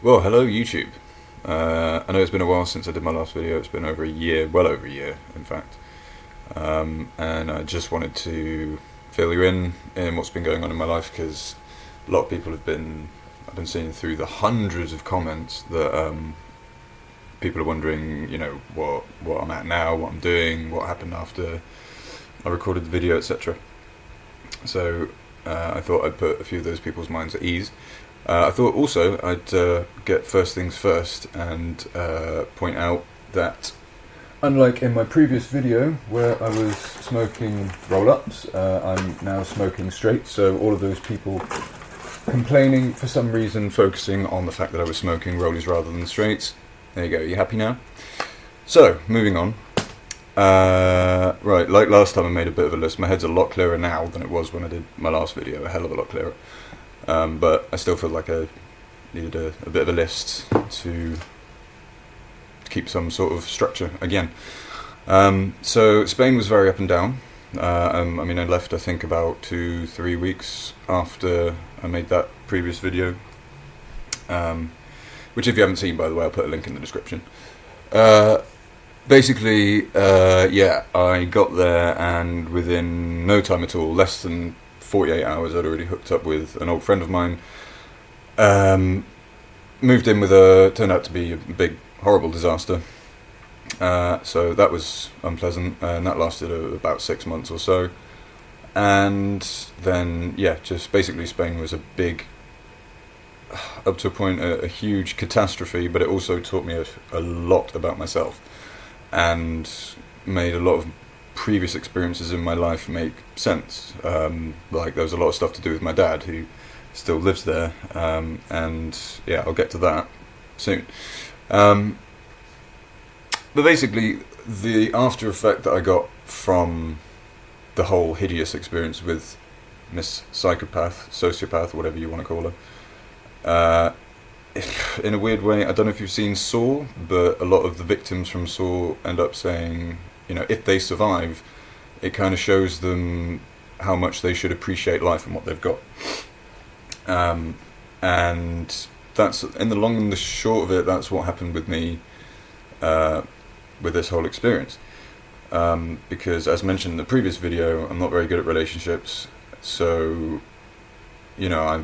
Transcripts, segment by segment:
Well, hello YouTube. I know it's been a while since I did my last video. It's been over a year, well over a year, in fact. And I just wanted to fill you in what's been going on in my life, because a lot of people I've been seeing through the hundreds of comments that people are wondering, what I'm at now, what I'm doing, what happened after I recorded the video, etc. So I thought I'd put a few of those people's minds at ease. I thought also I'd get first things first and point out that, unlike in my previous video where I was smoking roll-ups, I'm now smoking straight. So all of those people complaining for some reason, focusing on the fact that I was smoking rollies rather than straights. There you go. You happy now? So moving on. Right, like last time I made a bit of a list. My head's a lot clearer now than it was when I did my last video. A hell of a lot clearer. But I still feel like I needed a bit of a list to keep some sort of structure again. So Spain was very up and down. I left I think about 2-3 weeks after I made that previous video, which if you haven't seen, by the way, I'll put a link in the description. Basically, I got there, and within no time at all, less than 48 hours, I'd already hooked up with an old friend of mine. Moved in with turned out to be a big, horrible disaster. So that was unpleasant, and that lasted about 6 months or so. And then, just basically Spain was a big, up to a point, a huge catastrophe, but it also taught me a lot about myself, and made a lot of previous experiences in my life make sense. Like there was a lot of stuff to do with my dad, who still lives there, and I'll get to that soon. But basically, the after effect that I got from the whole hideous experience with Miss Psychopath, Sociopath, whatever you want to call her, in a weird way, I don't know if you've seen Saw, but a lot of the victims from Saw end up saying, if they survive, it kind of shows them how much they should appreciate life and what they've got. And that's, in the long and the short of it, that's what happened with me with this whole experience. Because, as mentioned in the previous video, I'm not very good at relationships, so, I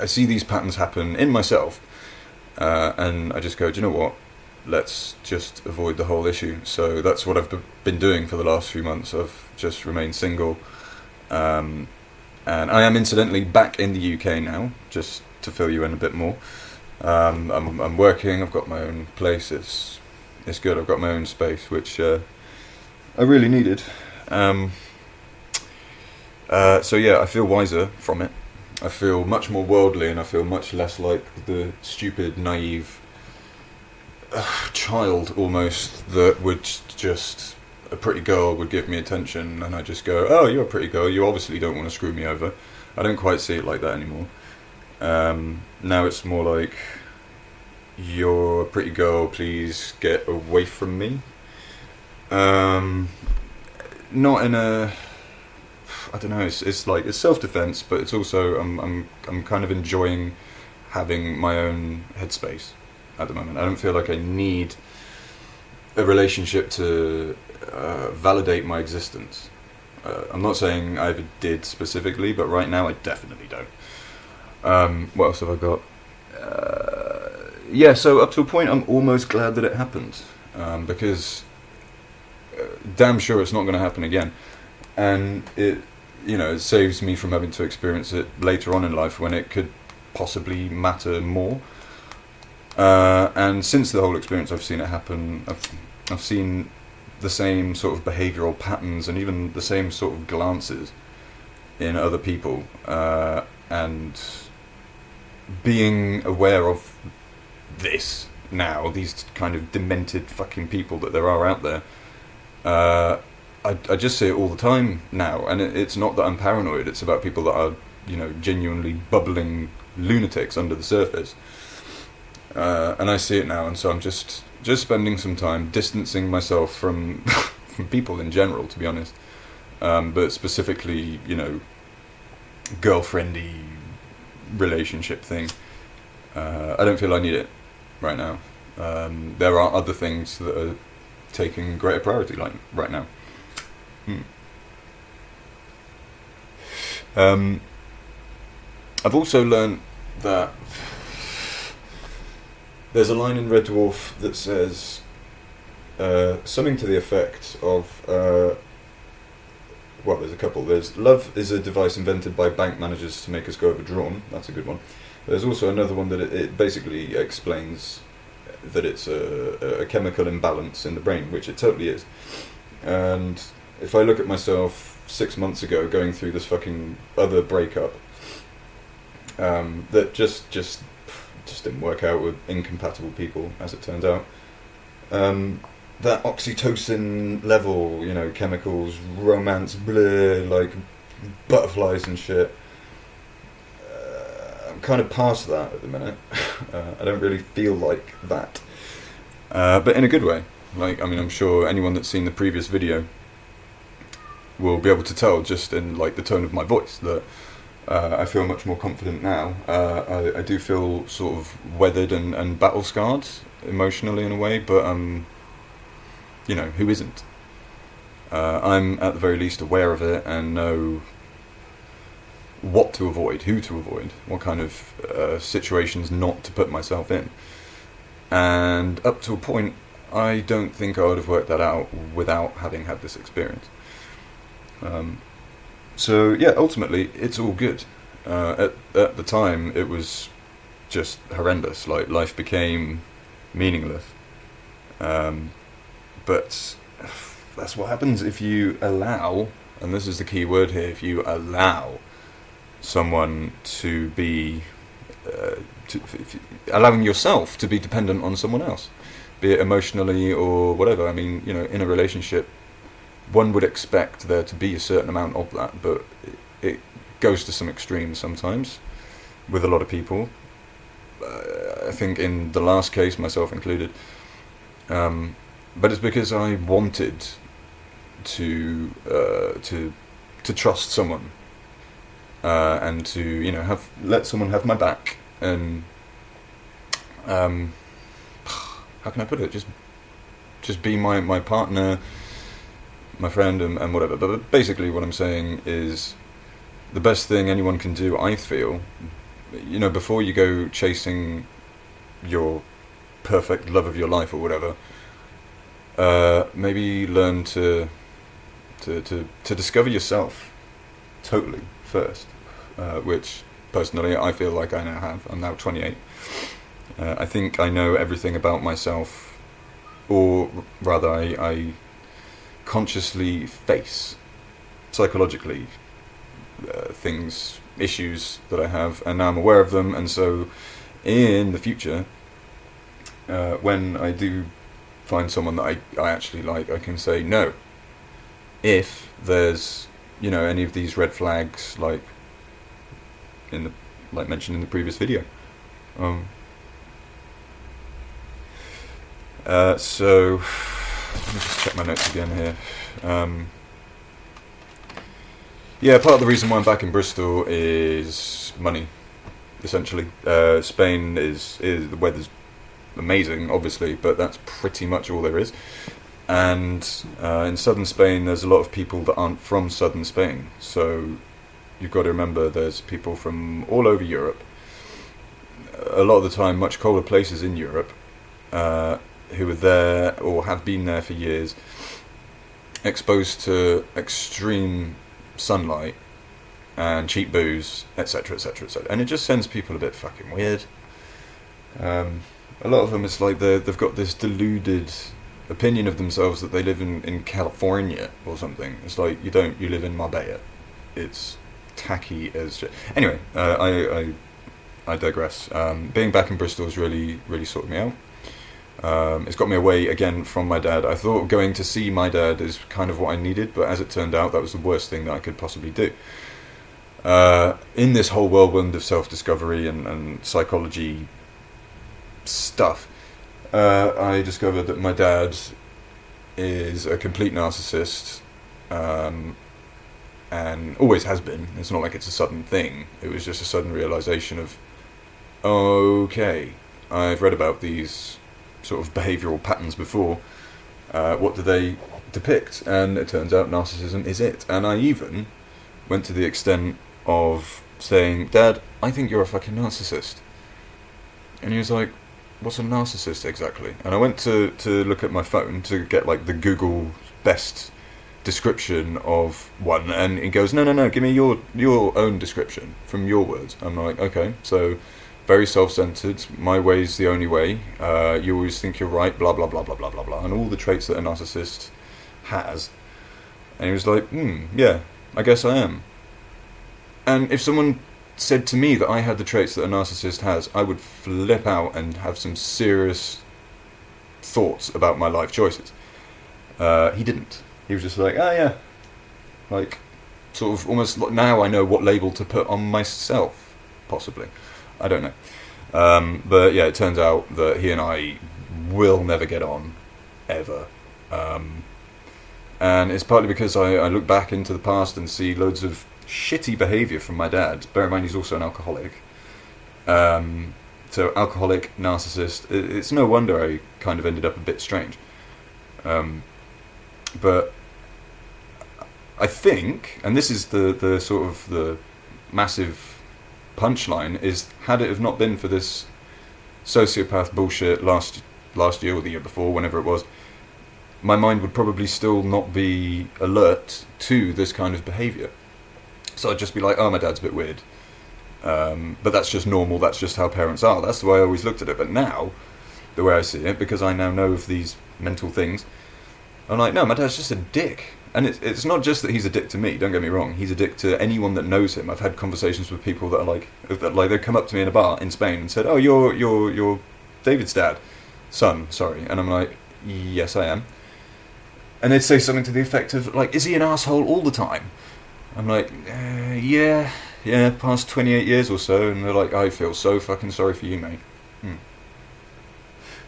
see these patterns happen in myself, and I just go, do you know what? Let's just avoid the whole issue. So that's what I've been doing for the last few months. I've just remained single, and I am incidentally back in the UK now, just to fill you in a bit more. I'm working. I've got my own place. It's good. I've got my own space, which I really needed. I feel wiser from it. I feel much more worldly, and I feel much less like the stupid, naive child almost that would just, a pretty girl would give me attention and I just go, oh, you're a pretty girl, you obviously don't want to screw me over. I don't quite see it like that anymore. Now it's more like, you're a pretty girl, please get away from me. Not in a, I don't know, it's like, it's self-defense, but it's also, I'm kind of enjoying having my own headspace at the moment. I don't feel like I need a relationship to validate my existence. I'm not saying I ever did specifically, but right now I definitely don't. What else have I got? So up to a point I'm almost glad that it happened, because damn sure it's not going to happen again, and it saves me from having to experience it later on in life when it could possibly matter more. And since the whole experience, I've seen it happen. I've seen the same sort of behavioural patterns and even the same sort of glances in other people, and being aware of this now, these kind of demented fucking people that there are out there, I just see it all the time now, and it's not that I'm paranoid, it's about people that are, genuinely bubbling lunatics under the surface. And I see it now, and so I'm just spending some time distancing myself from from people in general, to be honest. But specifically, girlfriendy relationship thing. I don't feel I need it right now. There are other things that are taking greater priority, like right now. I've also learned that there's a line in Red Dwarf that says something to the effect of, well, there's a couple. There's love is a device invented by bank managers to make us go overdrawn. That's a good one. There's also another one that it basically explains that it's a chemical imbalance in the brain, which it totally is. And if I look at myself 6 months ago going through this fucking other breakup that just didn't work out with incompatible people, as it turns out. That oxytocin level, chemicals, romance, blah, like butterflies and shit. I'm kind of past that at the minute. I don't really feel like that. But in a good way. I'm sure anyone that's seen the previous video will be able to tell just in the tone of my voice that I feel much more confident now. I do feel sort of weathered and battle scarred emotionally in a way, but who isn't? I'm at the very least aware of it and know what to avoid, who to avoid, what kind of situations not to put myself in. And up to a point, I don't think I would have worked that out without having had this experience. So yeah, ultimately, it's all good. At the time, it was just horrendous. Life became meaningless. But that's what happens if you allow, and this is the key word here, if you allow someone to be, allowing yourself to be dependent on someone else, be it emotionally or whatever. In a relationship, one would expect there to be a certain amount of that, but it goes to some extremes sometimes with a lot of people. I think in the last case, myself included. But it's because I wanted to trust someone, and to let someone have my back, and how can I put it? Just be my partner, my friend, and whatever. But basically, what I'm saying is the best thing anyone can do, I feel, before you go chasing your perfect love of your life or whatever. Maybe learn to discover yourself totally first, which personally I feel like I now have. I'm now 28. I think I know everything about myself, or rather I consciously face psychologically issues that I have, and now I'm aware of them, and so in the future, when I do find someone that I actually like, I can say no. If there's any of these red flags, like mentioned in the previous video. So let me just check my notes again here. Yeah, part of the reason why I'm back in Bristol is money, essentially. Spain is the weather's amazing, obviously, but that's pretty much all there is. And in southern Spain, there's a lot of people that aren't from southern Spain. So you've got to remember there's people from all over Europe, a lot of the time much colder places in Europe, who are there or have been there for years, exposed to extreme sunlight and cheap booze, etc., etc., etc. And it just sends people a bit fucking weird. A lot of them, it's like they've got this deluded opinion of themselves that they live in California or something. It's like, you don't, you live in Marbella. It's tacky as shit. Anyway, I digress. Being back in Bristol has really, really sorted me out. It's got me away again from my dad. I thought going to see my dad is kind of what I needed, but as it turned out, that was the worst thing that I could possibly do. In this whole whirlwind of self-discovery and psychology stuff, I discovered that my dad is a complete narcissist, and always has been. It's not like it's a sudden thing. It was just a sudden realization of okay, I've read about these sort of behavioural patterns before. What do they depict? And it turns out narcissism is it. And I even went to the extent of saying, Dad, I think you're a fucking narcissist. And he was like, what's a narcissist exactly? And I went to look at my phone to get like the Google best description of one, and he goes, no, give me your own description from your words. I'm like, okay, so very self-centered, my way's the only way, you always think you're right, blah blah blah blah blah blah blah, and all the traits that a narcissist has. And he was like, yeah, I guess I am. And if someone said to me that I had the traits that a narcissist has, I would flip out and have some serious thoughts about my life choices. He didn't. He was just like, yeah. Like, sort of almost like, now I know what label to put on myself, possibly. I don't know. But yeah, it turns out that he and I will never get on, ever. And it's partly because I look back into the past and see loads of shitty behaviour from my dad. Bear in mind, he's also an alcoholic. So alcoholic, narcissist. It's no wonder I kind of ended up a bit strange. But I think, and this is the sort of the massive punchline, is had it have not been for this sociopath bullshit last year or the year before, whenever it was, my mind would probably still not be alert to this kind of behaviour. So I'd just be like, oh, my dad's a bit weird. But that's just normal, that's just how parents are. That's the way I always looked at it. But now, the way I see it, because I now know of these mental things, I'm like, no, my dad's just a dick. And it's not just that he's a dick to me, don't get me wrong. He's a dick to anyone that knows him. I've had conversations with people that are like they come up to me in a bar in Spain and said, oh, you're David's son, sorry. And I'm like, yes, I am. And they'd say something to the effect of, like, is he an asshole all the time? I'm like, yeah, past 28 years or so. And they're like, I feel so fucking sorry for you, mate.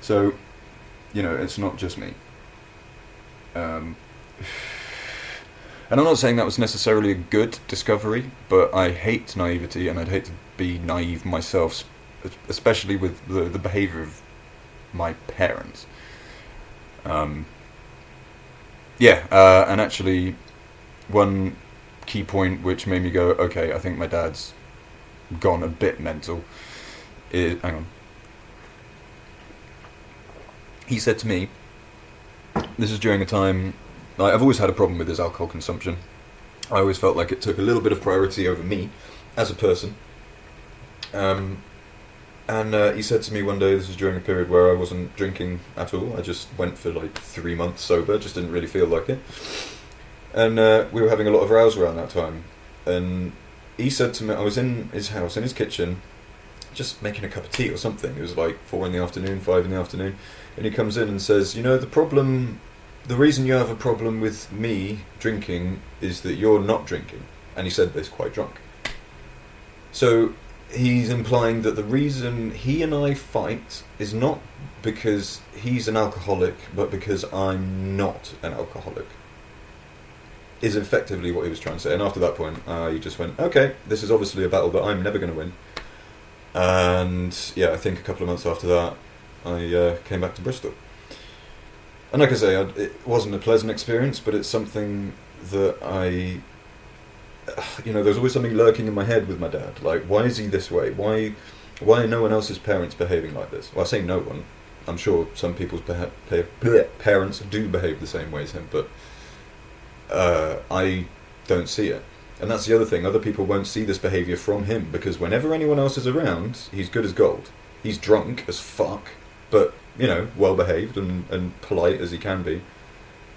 So, it's not just me. And I'm not saying that was necessarily a good discovery, but I hate naivety, and I'd hate to be naive myself, especially with the behaviour of my parents. And actually, one key point which made me go, okay, I think my dad's gone a bit mental, is, hang on. He said to me, this is during a time, like, I've always had a problem with his alcohol consumption. I always felt like it took a little bit of priority over me as a person. And he said to me one day, this was during a period where I wasn't drinking at all. I just went for like 3 months sober, just didn't really feel like it. And we were having a lot of rows around that time. And he said to me, I was in his house, in his kitchen, just making a cup of tea or something. It was like 4 in the afternoon, 5 in the afternoon. And he comes in and says, the reason you have a problem with me drinking is that you're not drinking. And he said this quite drunk. So he's implying that the reason he and I fight is not because he's an alcoholic, but because I'm not an alcoholic. Is effectively what he was trying to say. And after that point, he just went, okay, this is obviously a battle that I'm never going to win. And yeah, I think a couple of months after that, I came back to Bristol. And like I say, it wasn't a pleasant experience, but it's something that there's always something lurking in my head with my dad. Like, why is he this way? Why are no one else's parents behaving like this? Well, I say no one. I'm sure some people's parents do behave the same way as him, but I don't see it. And that's the other thing. Other people won't see this behaviour from him, because whenever anyone else is around, he's good as gold. He's drunk as fuck, but, well-behaved and polite as he can be.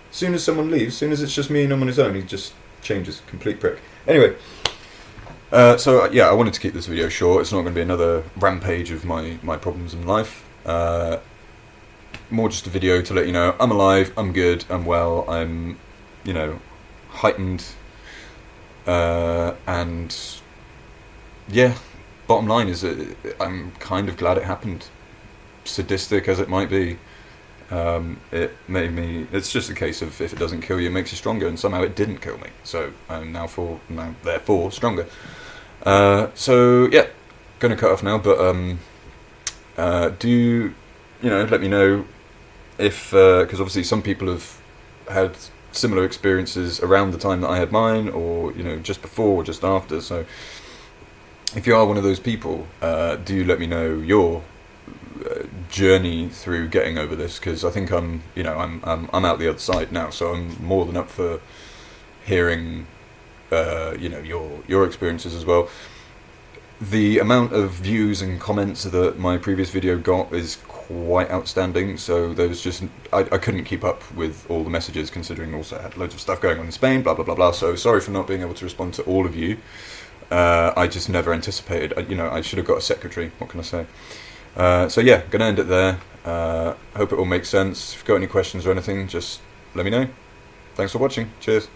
As soon as someone leaves, as soon as it's just me and him on his own, he just changes. Complete prick. Anyway, I wanted to keep this video short. It's not going to be another rampage of my problems in life. More just a video to let you know I'm alive, I'm good, I'm well, I'm, heightened. And yeah, bottom line is I'm kind of glad it happened. Sadistic as it might be, it made me. It's just a case of if it doesn't kill you, it makes you stronger, and somehow it didn't kill me. So I'm now therefore stronger. So yeah, going to cut off now, but do let me know if because obviously some people have had similar experiences around the time that I had mine, or just before or just after. So if you are one of those people, do let me know your journey through getting over this, because I think I'm out the other side now, so I'm more than up for hearing your experiences as well. The amount of views and comments that my previous video got is quite outstanding, so there's just I couldn't keep up with all the messages, considering also I had loads of stuff going on in Spain, blah blah blah blah. So sorry for not being able to respond to all of you. I just never anticipated. I should have got a secretary. What can I say? So yeah, gonna end it there. Hope it all makes sense. If you've got any questions or anything, just let me know. Thanks for watching. Cheers.